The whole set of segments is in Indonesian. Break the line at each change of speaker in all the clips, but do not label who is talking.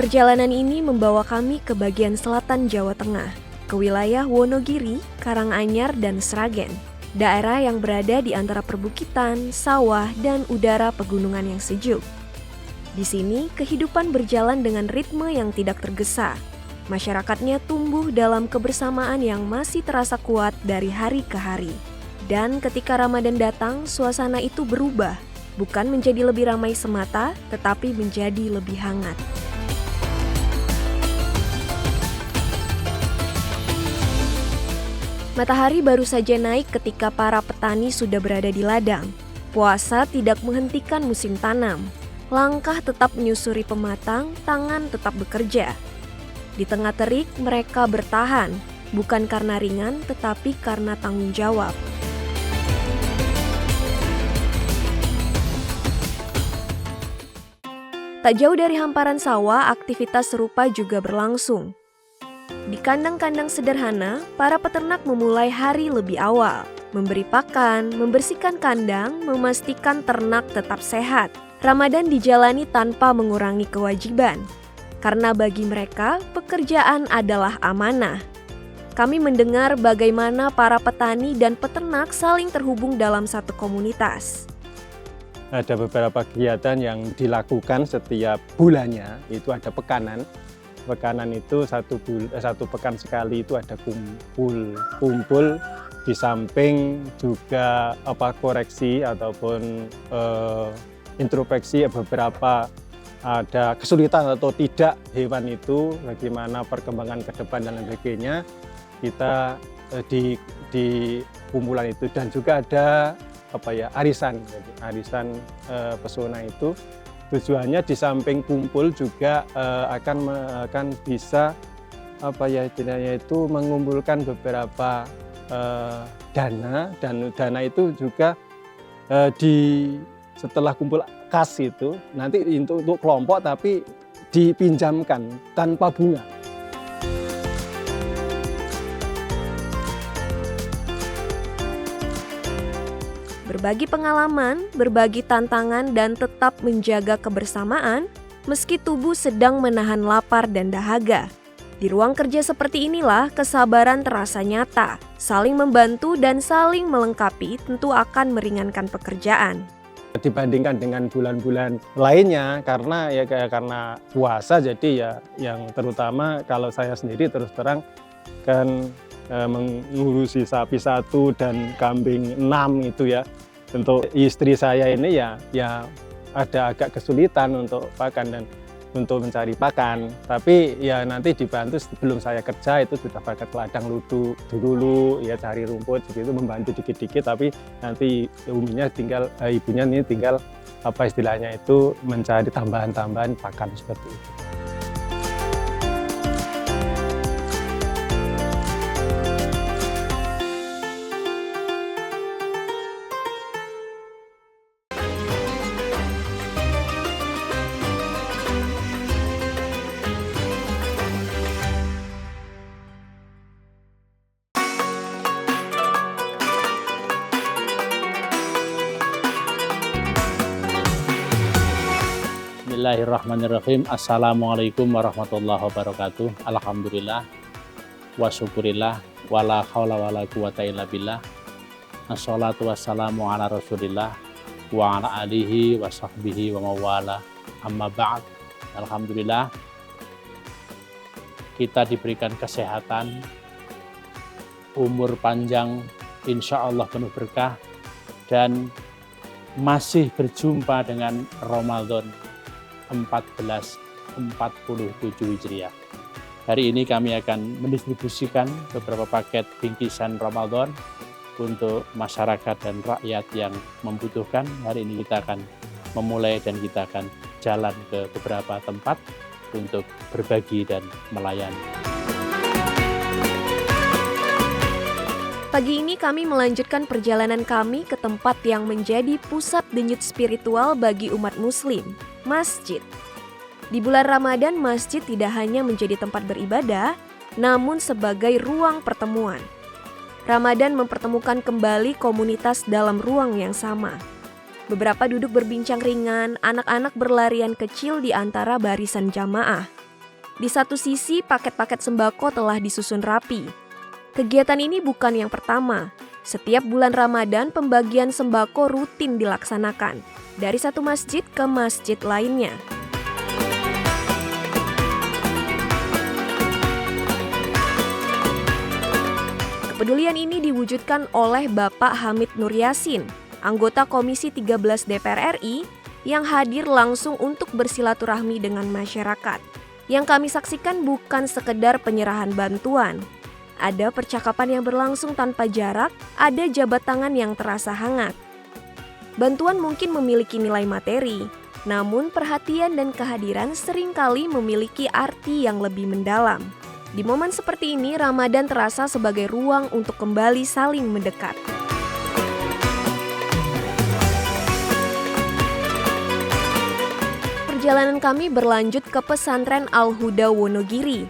Perjalanan ini membawa kami ke bagian selatan Jawa Tengah, ke wilayah Wonogiri, Karanganyar, dan Sragen. Daerah yang berada di antara perbukitan, sawah, dan udara pegunungan yang sejuk. Di sini, kehidupan berjalan dengan ritme yang tidak tergesa. Masyarakatnya tumbuh dalam kebersamaan yang masih terasa kuat dari hari ke hari. Dan ketika Ramadan datang, suasana itu berubah, bukan menjadi lebih ramai semata, tetapi menjadi lebih hangat. Matahari baru saja naik ketika para petani sudah berada di ladang. Puasa tidak menghentikan musim tanam. Langkah tetap menyusuri pematang, tangan tetap bekerja. Di tengah terik, mereka bertahan, bukan karena ringan, tetapi karena tanggung jawab. Tak jauh dari hamparan sawah, aktivitas serupa juga berlangsung. Di kandang-kandang sederhana, para peternak memulai hari lebih awal, memberi pakan, membersihkan kandang, memastikan ternak tetap sehat. Ramadan dijalani tanpa mengurangi kewajiban, karena bagi mereka pekerjaan adalah amanah. Kami mendengar bagaimana para petani dan peternak saling terhubung dalam satu komunitas.
Ada beberapa kegiatan yang dilakukan setiap bulannya, itu ada pekanan. Pekanan itu satu pekan sekali itu ada kumpul di samping juga koreksi ataupun introspeksi beberapa ada kesulitan atau tidak hewan itu, bagaimana perkembangan ke depan dan sebagainya, kita di kumpulan itu. Dan juga ada arisan pesona itu. Tujuannya di samping kumpul juga akan bisa itu mengumpulkan beberapa dana, dan dana itu juga setelah kumpul kas itu nanti untuk kelompok tapi dipinjamkan tanpa bunga.
Berbagi pengalaman, berbagi tantangan, dan tetap menjaga kebersamaan meski tubuh sedang menahan lapar dan dahaga. Di ruang kerja seperti inilah kesabaran terasa nyata, saling membantu dan saling melengkapi tentu akan meringankan pekerjaan.
Dibandingkan dengan bulan-bulan lainnya, karena puasa, jadi ya yang terutama kalau saya sendiri terus terang kan mengurusi sapi 1 dan kambing 6 itu ya. Untuk istri saya ini ya ada agak kesulitan untuk pakan dan untuk mencari pakan. Tapi ya nanti dibantu sebelum saya kerja itu sudah pakai ladang ludu dulu ya, cari rumput begitu, membantu dikit-dikit, tapi nanti ibunya tinggal istilahnya itu mencari tambahan-tambahan pakan seperti itu.
Bismillahirrahmanirrahim. Assalamualaikum warahmatullahi wabarakatuh. Alhamdulillah wa syukurillah wa la haula wa la quwata illa billah. Assalatu wassalamu ala rasulillah wa ala alihi wa sahbihi wa mawala. Amma ba'd. Alhamdulillah kita diberikan kesehatan, umur panjang, insya Allah penuh berkah, dan masih berjumpa dengan Ramadan 1447 Hijriah. Hari ini kami akan mendistribusikan beberapa paket bingkisan Ramadan untuk masyarakat dan rakyat yang membutuhkan. Hari ini kita akan memulai dan kita akan jalan ke beberapa tempat untuk berbagi dan melayani.
Pagi ini kami melanjutkan perjalanan kami ke tempat yang menjadi pusat denyut spiritual bagi umat muslim, masjid. Di bulan Ramadan, masjid tidak hanya menjadi tempat beribadah, namun sebagai ruang pertemuan. Ramadan mempertemukan kembali komunitas dalam ruang yang sama. Beberapa duduk berbincang ringan, anak-anak berlarian kecil di antara barisan jamaah. Di satu sisi, paket-paket sembako telah disusun rapi. Kegiatan ini bukan yang pertama. Setiap bulan Ramadan, pembagian sembako rutin dilaksanakan dari satu masjid ke masjid lainnya. Kepedulian ini diwujudkan oleh Bapak Hamid Nur Yasin, anggota Komisi 13 DPR RI, yang hadir langsung untuk bersilaturahmi dengan masyarakat. Yang kami saksikan bukan sekedar penyerahan bantuan. Ada percakapan yang berlangsung tanpa jarak, ada jabat tangan yang terasa hangat. Bantuan mungkin memiliki nilai materi, namun perhatian dan kehadiran seringkali memiliki arti yang lebih mendalam. Di momen seperti ini, Ramadan terasa sebagai ruang untuk kembali saling mendekat. Perjalanan kami berlanjut ke pesantren Al-Huda Wonogiri.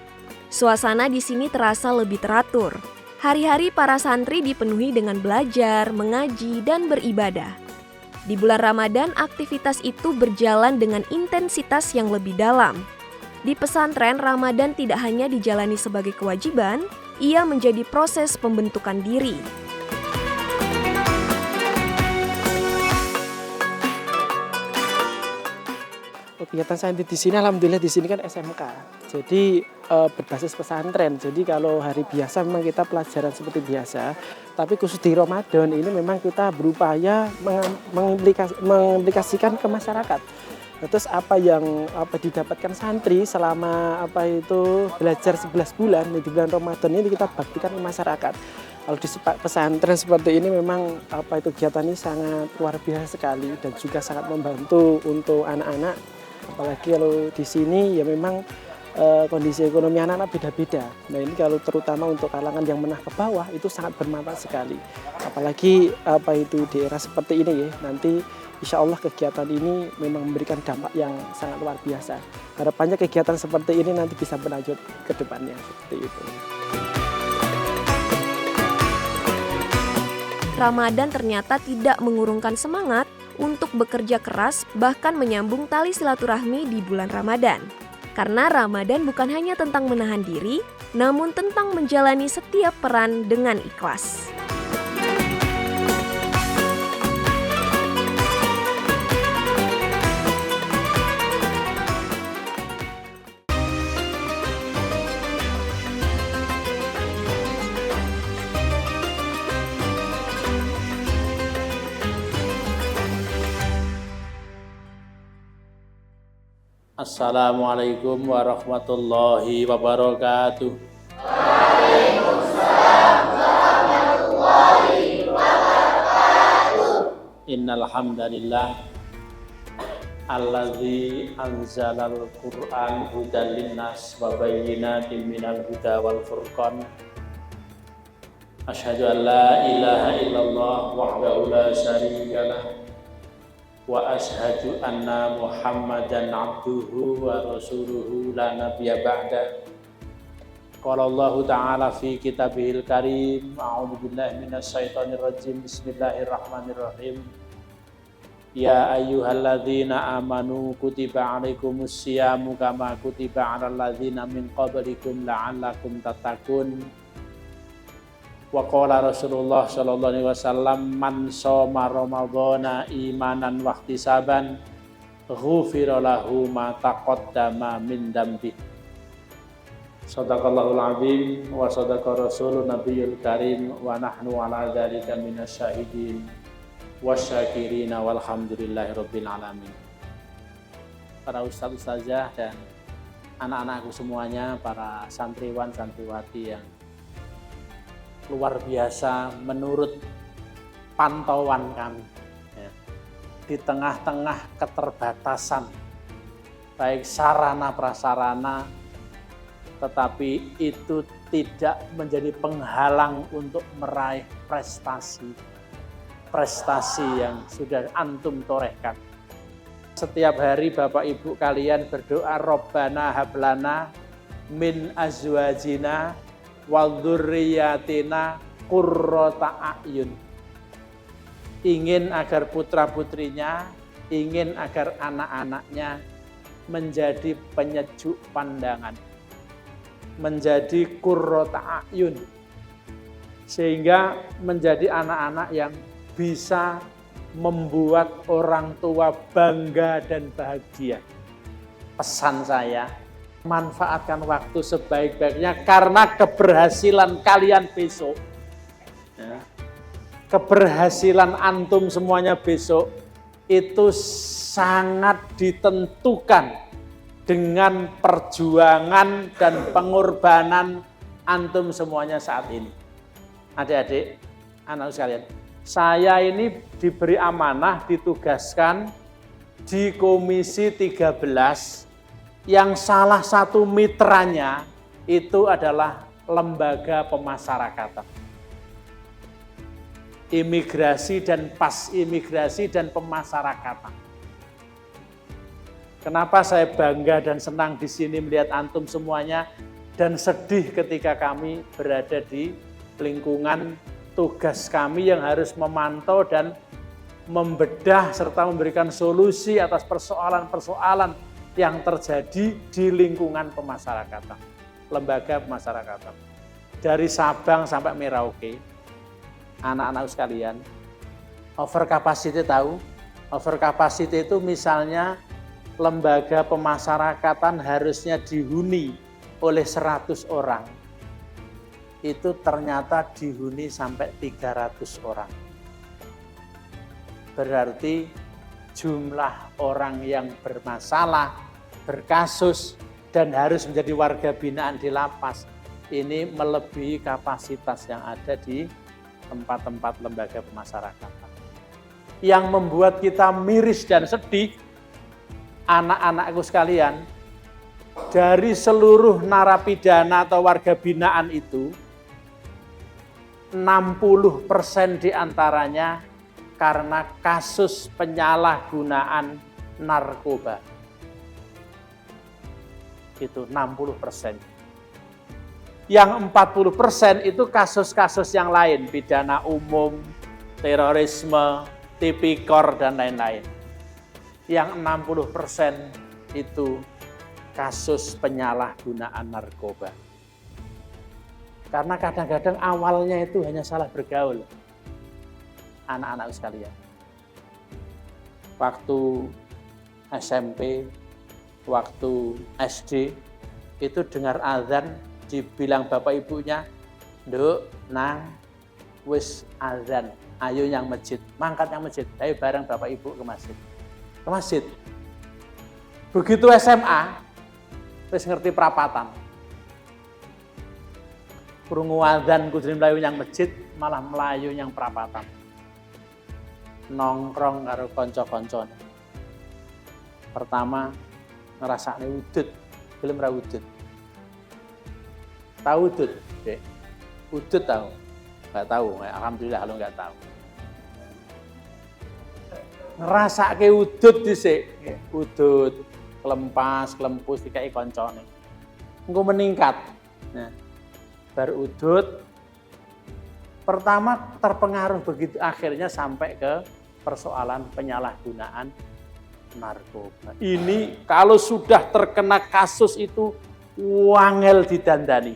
Suasana di sini terasa lebih teratur. Hari-hari para santri dipenuhi dengan belajar, mengaji, dan beribadah. Di bulan Ramadan, aktivitas itu berjalan dengan intensitas yang lebih dalam. Di pesantren, Ramadan tidak hanya dijalani sebagai kewajiban, ia menjadi proses pembentukan diri.
Kegiatan saya di sini, alhamdulillah di sini kan SMK, jadi berbasis pesantren. Jadi kalau hari biasa memang kita pelajaran seperti biasa, tapi khusus di Ramadan ini memang kita berupaya mengimplikasikan ke masyarakat. Terus apa yang didapatkan santri selama belajar 11 bulan di bulan Ramadan ini kita baktikan ke masyarakat. Kalau di pesantren seperti ini memang kegiatan ini sangat luar biasa sekali dan juga sangat membantu untuk anak-anak. Apalagi kalau di sini ya memang kondisi ekonomi anak-anak beda-beda. Nah ini kalau terutama untuk kalangan yang menengah ke bawah itu sangat bermanfaat sekali. Apalagi di era seperti ini ya, nanti insya Allah kegiatan ini memang memberikan dampak yang sangat luar biasa. Harapannya kegiatan seperti ini nanti bisa berlanjut ke depannya seperti itu.
Ramadan ternyata tidak mengurungkan semangat untuk bekerja keras, bahkan menyambung tali silaturahmi di bulan Ramadan. Karena Ramadan bukan hanya tentang menahan diri, namun tentang menjalani setiap peran dengan ikhlas.
Assalamualaikum warahmatullahi wabarakatuh.
Waalaikumsalam warahmatullahi wabarakatuh.
Innal hamdalillah allazi anzalal Qur'an hudan linnas wa bayyinatin minal huda wal furqan. Asyhadu an la ilaha illallah wahdahu la syarika lah. Wa ashhadu anna Muhammadan abduhu wa rasuluhu la nabiyya ba'da. Qala Allah ta'ala fi kitabihil karim, a'udzu billahi minasy syaithanir rajim. Bismillahirrahmanirrahim. Ya ayyuhalladzina amanu kutiba 'alaikumus syiyamu kama kutiba 'alal ladzina min qablikum la'allakum tattaqun. Wa qala Rasulullah sallallahu alaihi wasallam man shoma ramadhana imanan wa ihtisaban ghufira lahu ma taqaddama min dambi. Shadaqallahul azim wa shadaqa rasulun nabiyul karim wa nahnu ala dzalika minasyahidin wasyakirin walhamdulillahi rabbil alamin. Para ustaz ustazah dan anak-anakku semuanya, para santriwan santriwati yang luar biasa menurut pantauan kami ya, di tengah-tengah keterbatasan baik sarana prasarana, tetapi itu tidak menjadi penghalang untuk meraih prestasi yang sudah antum torehkan. Setiap hari Bapak Ibu kalian berdoa, Rabbana hablana min azwajina wa dzurriyyatina qurrata a'yun. Ingin agar putra-putrinya, ingin agar anak-anaknya menjadi penyejuk pandangan, menjadi qurrata a'yun, sehingga menjadi anak-anak yang bisa membuat orang tua bangga dan bahagia. Pesan saya, manfaatkan waktu sebaik-baiknya karena keberhasilan kalian besok, ya, keberhasilan antum semuanya besok itu sangat ditentukan dengan perjuangan dan pengorbanan antum semuanya saat ini. Adik-adik, anak sekalian, saya ini diberi amanah, ditugaskan di Komisi 13 yang salah satu mitranya itu adalah lembaga pemasyarakatan. Imigrasi dan pas imigrasi dan pemasyarakatan. Kenapa saya bangga dan senang di sini melihat antum semuanya dan sedih ketika kami berada di lingkungan tugas kami yang harus memantau dan membedah serta memberikan solusi atas persoalan-persoalan yang terjadi di lingkungan pemasyarakatan, lembaga pemasyarakatan. Dari Sabang sampai Merauke, anak-anak sekalian, over capacity tahu? Over capacity itu misalnya lembaga pemasyarakatan harusnya dihuni oleh 100 orang. Itu ternyata dihuni sampai 300 orang. Berarti jumlah orang yang bermasalah, berkasus, dan harus menjadi warga binaan di lapas, ini melebihi kapasitas yang ada di tempat-tempat lembaga pemasyarakatan. Yang membuat kita miris dan sedih, anak-anakku sekalian, dari seluruh narapidana atau warga binaan itu, 60% diantaranya karena kasus penyalahgunaan narkoba. Itu 60%. Yang 40% itu kasus-kasus yang lain, pidana umum, terorisme, tipikor, dan lain-lain. Yang 60% itu kasus penyalahgunaan narkoba. Karena kadang-kadang awalnya itu hanya salah bergaul. Anak-anak sekalian. Waktu SMP, waktu SD, itu dengar azan, dibilang bapak ibunya, "Nduk, nang, wis azan, ayo yang masjid, mangkat yang masjid, ayo bareng bapak ibu ke masjid." Ke masjid. Begitu SMA, wis ngerti perapatan. Krungu azan kudu mlayu yang masjid, malah melayu yang perapatan. Nongkrong karo kanca-kancane. Pertama ngrasakne udut, gelem ra udut. Tahu udut, Dek? Udut tahu? Enggak tahu, alhamdulillah kalau enggak tahu. Ngrasake udut dhisik, udut, kelempas, kelempus dikai kancane. Engko meningkat. Nah, bar udut pertama terpengaruh begitu akhirnya sampai ke persoalan penyalahgunaan narkoba. Ini kalau sudah terkena kasus itu wangel didandani.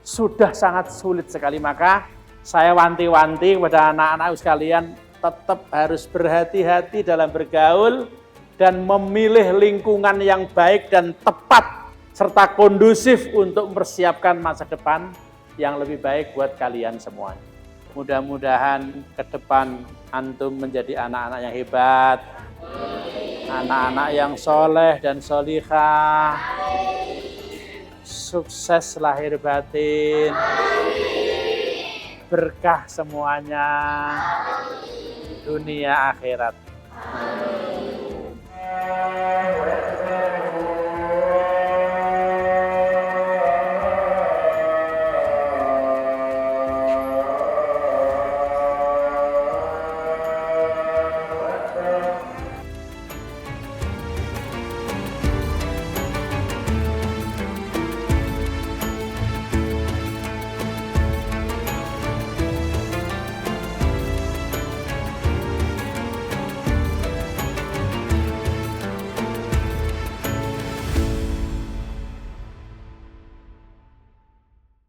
Sudah sangat sulit sekali, maka saya wanti-wanti kepada anak-anak sekalian tetap harus berhati-hati dalam bergaul dan memilih lingkungan yang baik dan tepat serta kondusif untuk mempersiapkan masa depan yang lebih baik buat kalian semua. Mudah-mudahan ke depan antum menjadi anak-anak yang hebat, anak-anak yang soleh dan solihah, sukses lahir batin, berkah semuanya, dunia akhirat.